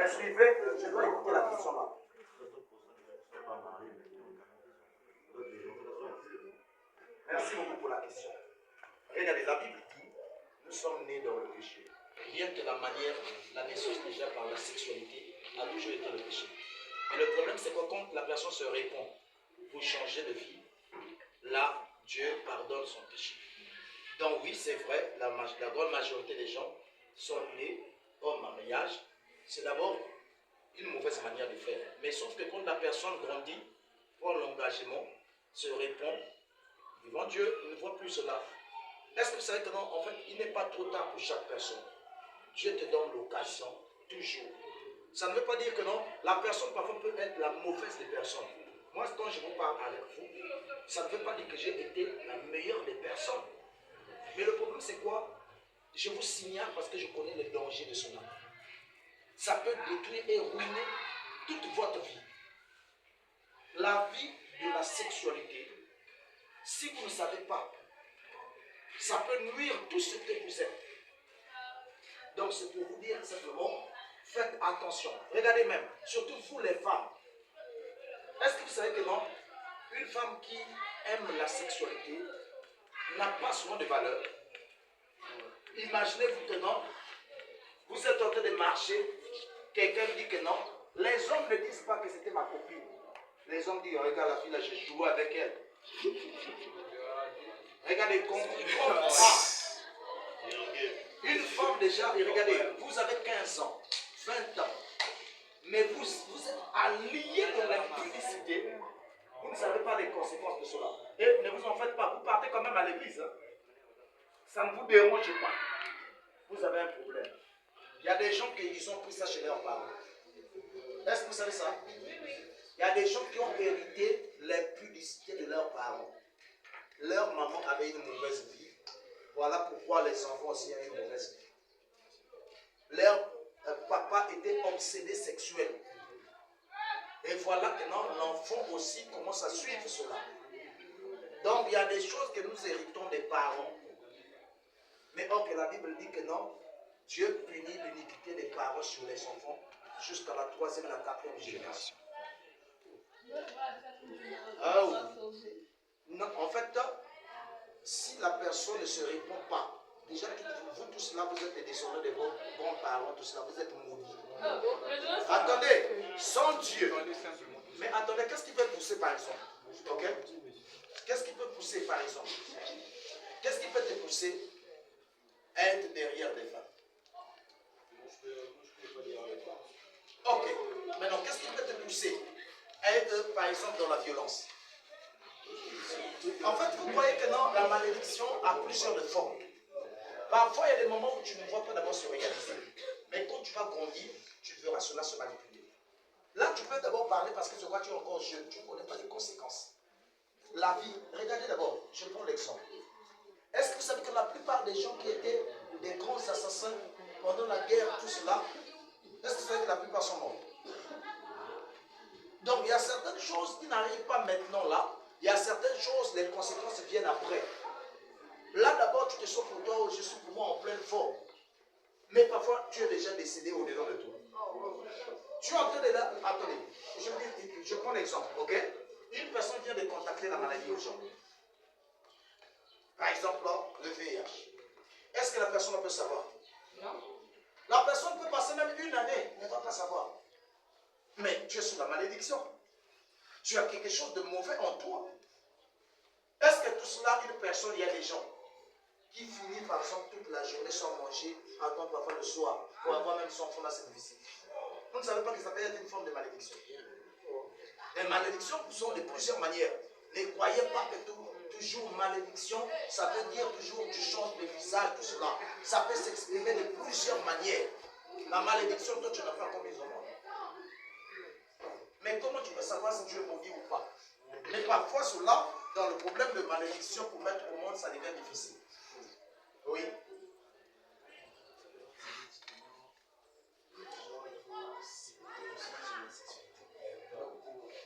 Me suivez? Je dois écouter la question là. Merci beaucoup pour la question. Regardez, la Bible dit, nous sommes nés dans le péché. Rien que la manière, la naissance déjà par la sexualité a toujours été le péché. Et le problème, c'est que quand la personne se répond pour changer de vie, là, Dieu pardonne son péché. Donc oui, c'est vrai, la grande majorité des gens sont nés au mariage. C'est d'abord une mauvaise manière de faire. Mais sauf que quand la personne grandit, prend l'engagement, se répond, devant Dieu, il ne voit plus cela. Est-ce que vous savez que non, en fait, il n'est pas trop tard pour chaque personne. Dieu te donne l'occasion, toujours. Ça ne veut pas dire que non, la personne parfois peut être la mauvaise des personnes. Moi, quand je vous parle avec vous, ça ne veut pas dire que j'ai été la meilleure des personnes. Mais le problème, c'est quoi? Je vous signale parce que je connais les dangers de cela. Ça peut détruire et ruiner toute votre vie. La vie de la sexualité, si vous ne savez pas, ça peut nuire tout ce que vous êtes. Donc c'est pour vous dire simplement, faites attention. Regardez même, surtout vous les femmes. Est-ce que vous savez que non, une femme qui aime la sexualité n'a pas souvent de valeur. Imaginez-vous que non, vous êtes en train de marcher, quelqu'un dit que non, les hommes ne disent pas que c'était ma copine. Les hommes disent, regarde la fille là, j'ai joué avec elle. Regardez, une femme déjà, et regardez, vous avez 15 ans, 20 ans, mais vous êtes alliés dans l'impudicité, vous ne savez pas les conséquences de cela. Et ne vous en faites pas, vous partez quand même à l'église. Hein. Ça ne vous dérange pas. Vous avez un problème. Il y a des gens qui ont pris ça chez leurs parents. Est-ce que vous savez ça? Il y a des gens qui ont hérité l'impudicité de leurs parents. Leur maman avait une mauvaise vie. Voilà pourquoi les enfants aussi ont une mauvaise vie. Leur papa était obsédé sexuel. Et voilà que l'enfant aussi commence à suivre cela. Donc il y a des choses que nous héritons des parents. Mais or que la Bible dit que non, Dieu punit l'iniquité des parents sur les enfants jusqu'à la 3e et la 4e génération. Ah oui. Non, en fait, si la personne ne se répond pas, déjà vous tous là, vous êtes des descendants de vos grands-parents, tous là, vous êtes maudits. Attendez, sans Dieu. Mais attendez, qu'est-ce qui peut pousser par exemple? Ok? Qu'est-ce qui peut pousser par exemple? Qu'est-ce qui peut te pousser à être derrière des femmes? Ok. Maintenant, qu'est-ce qui peut te pousser à être par exemple dans la violence? En fait, vous voyez que non, la malédiction a plusieurs formes. Parfois, il y a des moments où tu ne vois pas d'abord se réaliser. Mais quand tu vas grandir, tu verras cela se manipuler. Là, tu peux d'abord parler parce que tu vois, tu es encore jeune, tu ne connais pas les conséquences. La vie, regardez d'abord, je prends l'exemple. Est-ce que vous savez que la plupart des gens qui étaient des grands assassins pendant la guerre, tout cela, est-ce que vous savez que la plupart sont morts? Donc, il y a certaines choses qui n'arrivent pas maintenant là. Il y a certaines choses, les conséquences viennent après. Là, d'abord, tu te sens pour toi, je suis pour moi en pleine forme. Mais parfois, tu es déjà décédé au-dedans de toi. Tu es en train de là, attendez, je prends l'exemple, ok? Une personne vient de contacter la maladie aujourd'hui. Par exemple, là, le VIH. Est-ce que la personne peut savoir? Non. La personne peut passer même une année, elle ne va pas savoir. Mais tu es sous la malédiction. Tu as quelque chose de mauvais en toi. Est-ce que tout cela, une personne, il y a des gens qui finissent par exemple toute la journée sans manger, attendent parfois le soir, pour avoir même son enfant là, c'est difficile. Vous ne savez pas que ça peut être une forme de malédiction. Les malédictions sont de plusieurs manières. Ne croyez pas que toujours malédiction, ça veut dire toujours tu changes de visage, tout cela. Ça peut s'exprimer de plusieurs manières. La malédiction, toi tu n'as pas commis au monde. Mais comment tu peux savoir si tu es maudit ou pas? Mais parfois cela, dans le problème de malédiction pour mettre au monde, ça devient difficile. Oui.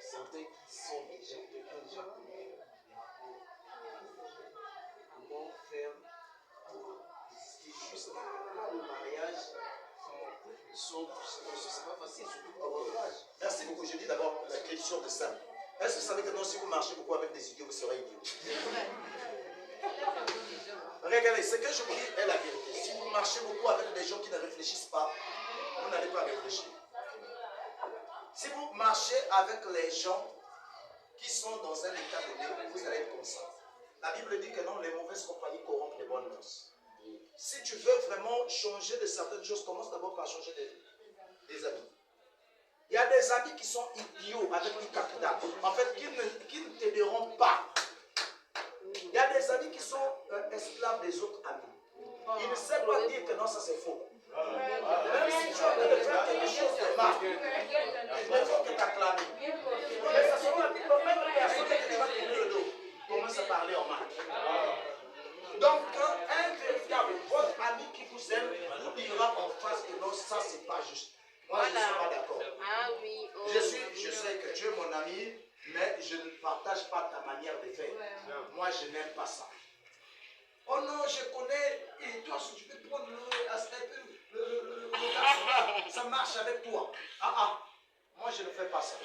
Certains qui sont déjà comment faire pour résister juste avant le mariage c'est pas facile, surtout à votre âge. Merci beaucoup. Je dis d'abord la question de ça. Est-ce que vous savez que non, si vous marchez beaucoup avec des idiots, vous serez idiot? Regardez, ce que je vous dis est la vérité. Si vous marchez beaucoup avec des gens qui ne réfléchissent pas, vous n'allez pas réfléchir. Si vous marchez avec les gens qui sont dans un état donné, vous allez être comme ça. La Bible dit que non, les mauvaises compagnies corrompent les bonnes mœurs. Si tu veux vraiment changer de certaines choses, commence d'abord par changer des amis. Il y a des amis qui sont idiots avec du capital. En fait, qui ne t'aideront pas. Il y a des amis qui sont esclaves des autres amis. Ils ne savent pas dire que non, ça c'est faux. Même si tu es en train de faire quelque chose de mal, il ne faut que t'acclamer. Mais ça sera la même personne qui va tourner le dos. Commence à parler en mal. Donc, un véritable, votre ami qui vous aime, vous dira en face que non, ça c'est pas juste. Moi, je ne suis pas d'accord. Ah oui. Oh, Je sais que tu es mon ami, mais je ne partage pas ta manière de faire. Moi, je n'aime pas ça. Oh non, je connais, et toi, si tu peux prendre le garçon, ça marche avec toi. Moi, je ne fais pas ça.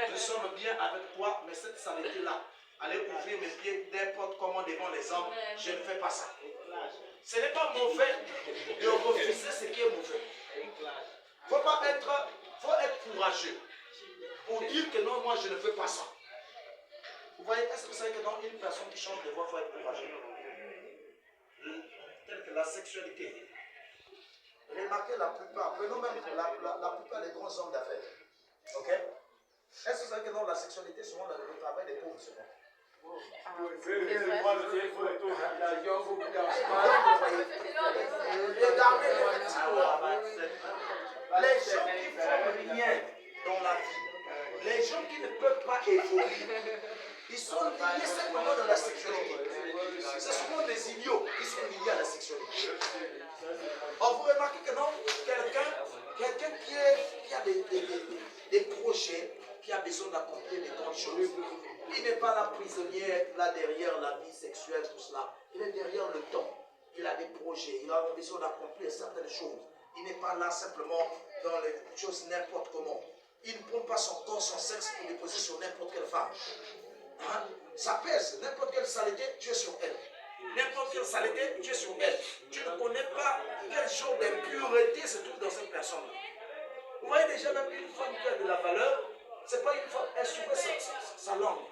Nous sommes bien avec toi, mais cette saleté-là, aller ouvrir mes pieds n'importe comment devant les hommes, je ne fais pas ça. Ce n'est pas mauvais de refuser ce qui est mauvais. Il faut être courageux pour dire que non, moi je ne fais pas ça. Vous voyez, est-ce que vous savez que dans une personne qui change de voix, il faut être courageux? Telle que la sexualité. Remarquez la plupart, prenons même la plupart des grands hommes d'affaires. Ok? Est-ce que vous savez que dans la sexualité, souvent le travail des pauvres souvent? Les gens qui font rien dans la vie, les gens qui ne peuvent pas évoluer, ils sont liés simplement dans la sexualité. C'est souvent des idiots qui sont liés à la sexualité. Or, vous remarquez que non, quelqu'un qui a des projets, qui a besoin d'accomplir des grandes choses, il n'est pas là prisonnier, là derrière la vie sexuelle, tout cela. Il est derrière le temps. Il a des projets, il a besoin d'accomplir certaines choses. Il n'est pas là simplement dans les choses n'importe comment. Il ne prend pas son corps, son sexe pour déposer sur n'importe quelle femme. Hein? Ça pèse, n'importe quelle saleté, tu es sur elle. N'importe quelle saleté, tu es sur elle. Tu ne connais pas quel genre d'impureté se trouve dans cette personne. Vous voyez déjà même une femme qui a de la valeur, c'est pas une femme, elle s'ouvre sa langue.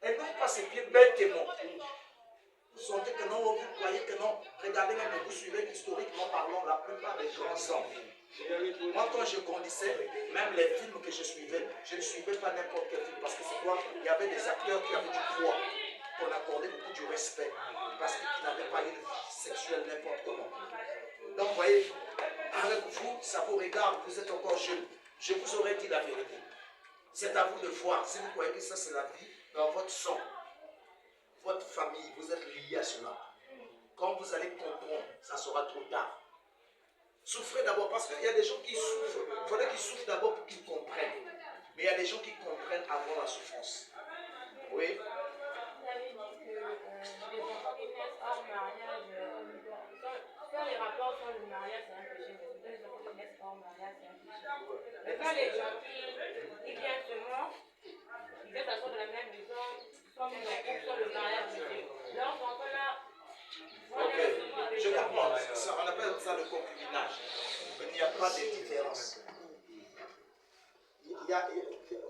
Elle n'ouvre pas ses pieds bêtement. Vous sentez que non, vous croyez que non. Regardez même, vous suivez historiquement parlant la plupart des grands hommes. Moi, quand je grandissais, même les films que je suivais, je ne suivais pas n'importe quel film. Parce que c'est quoi? Il y avait des acteurs qui avaient du poids, qu'on accordait beaucoup du respect. Parce qu'ils n'avaient pas une vie sexuelle n'importe comment. Donc, vous voyez, avec vous, ça vous regarde, vous êtes encore jeune. Je vous aurais dit la vérité. C'est à vous de voir. Si vous croyez que ça, c'est la vie, dans votre sang, votre famille, vous êtes liés à cela. Quand vous allez comprendre, ça sera trop tard. Souffrez d'abord, parce qu'il y a des gens qui souffrent. Il faudrait qu'ils souffrent d'abord pour qu'ils comprennent. Mais il y a des gens qui comprennent avant la souffrance. Oui. Vous avez dit que les enfants qui naissent hors mariage, quand les rapports sur le mariage, c'est un péché. Mais les enfants qui naissent hors mariage, c'est un péché. Mais quand les gens qui viennent seulement, ils viennent s'asseoir dans la même maison, comme ils ont couple sur le mariage, leurs enfants là. Ok, je comprends. On appelle ça le concubinage. Il n'y a pas de différence.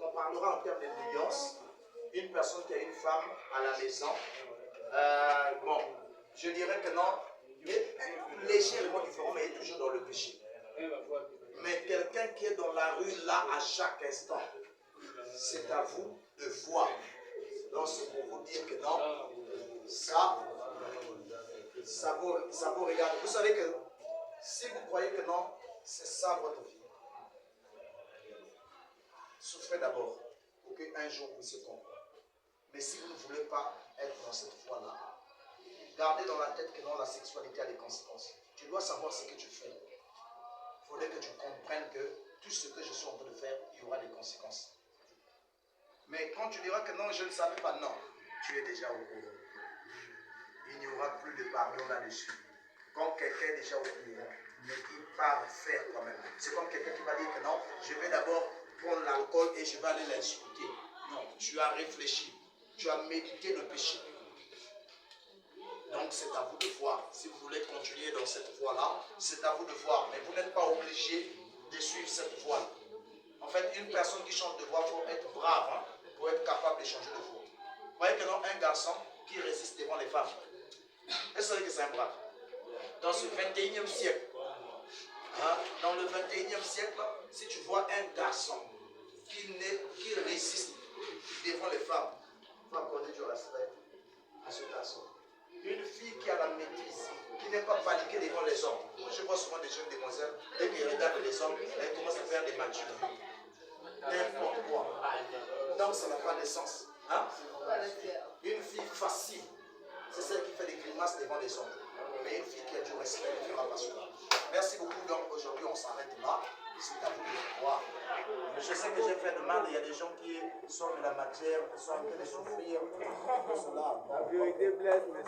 On parlera en termes de nuance. Une personne qui a une femme à la maison, bon, je dirais que non, légèrement différent, mais il est toujours dans le péché. Mais quelqu'un qui est dans la rue là à chaque instant, c'est à vous de voir. Donc c'est pour vous dire que non, ça vous regarde. Vous savez que si vous croyez que non, c'est ça votre vie. Souffrez d'abord pour qu'un jour vous se compreniez. Mais si vous ne voulez pas être dans cette voie-là, gardez dans la tête que non, la sexualité a des conséquences. Tu dois savoir ce que tu fais. Il faudrait que tu comprennes que tout ce que je suis en train de faire, il y aura des conséquences. Mais quand tu diras que non, je ne savais pas, non, tu es déjà au courant. Il n'y aura plus de pardon là-dessus. Quand quelqu'un est déjà au courant, ne peut pas faire toi-même. C'est comme quelqu'un qui va dire que non, je vais d'abord prendre l'alcool et je vais aller l'insulter. Non, tu as réfléchi, tu as médité le péché. Donc c'est à vous de voir. Si vous voulez continuer dans cette voie-là, c'est à vous de voir. Mais vous n'êtes pas obligé de suivre cette voie. En fait, une personne qui change de voie, il faut être brave hein, pour être capable de changer de voie. Vous voyez que non, un garçon qui résiste devant les femmes, est-ce que vous savez que c'est un brave? Dans ce 21e siècle, hein, dans le 21e siècle, si tu vois un garçon qui résiste devant les femmes, il faut accorder du respect à ce garçon. Une fille qui a la maîtrise, qui n'est pas paniquée devant les hommes. Moi, je vois souvent des jeunes demoiselles, dès qu'elles regardent les hommes, elles commencent à faire des matchs. N'importe quoi. Donc ça n'a pas de sens. Hein? Une fille facile, c'est celle qui fait des grimaces devant les hommes. Mais une fille qui a du respect ne fera pas cela. Merci beaucoup. Donc aujourd'hui on s'arrête là. C'est à vous de voir. Je sais que j'ai fait de mal. Il y a des gens qui sont de la matière, qui sont en train de souffrir de cela. La vérité blesse, mais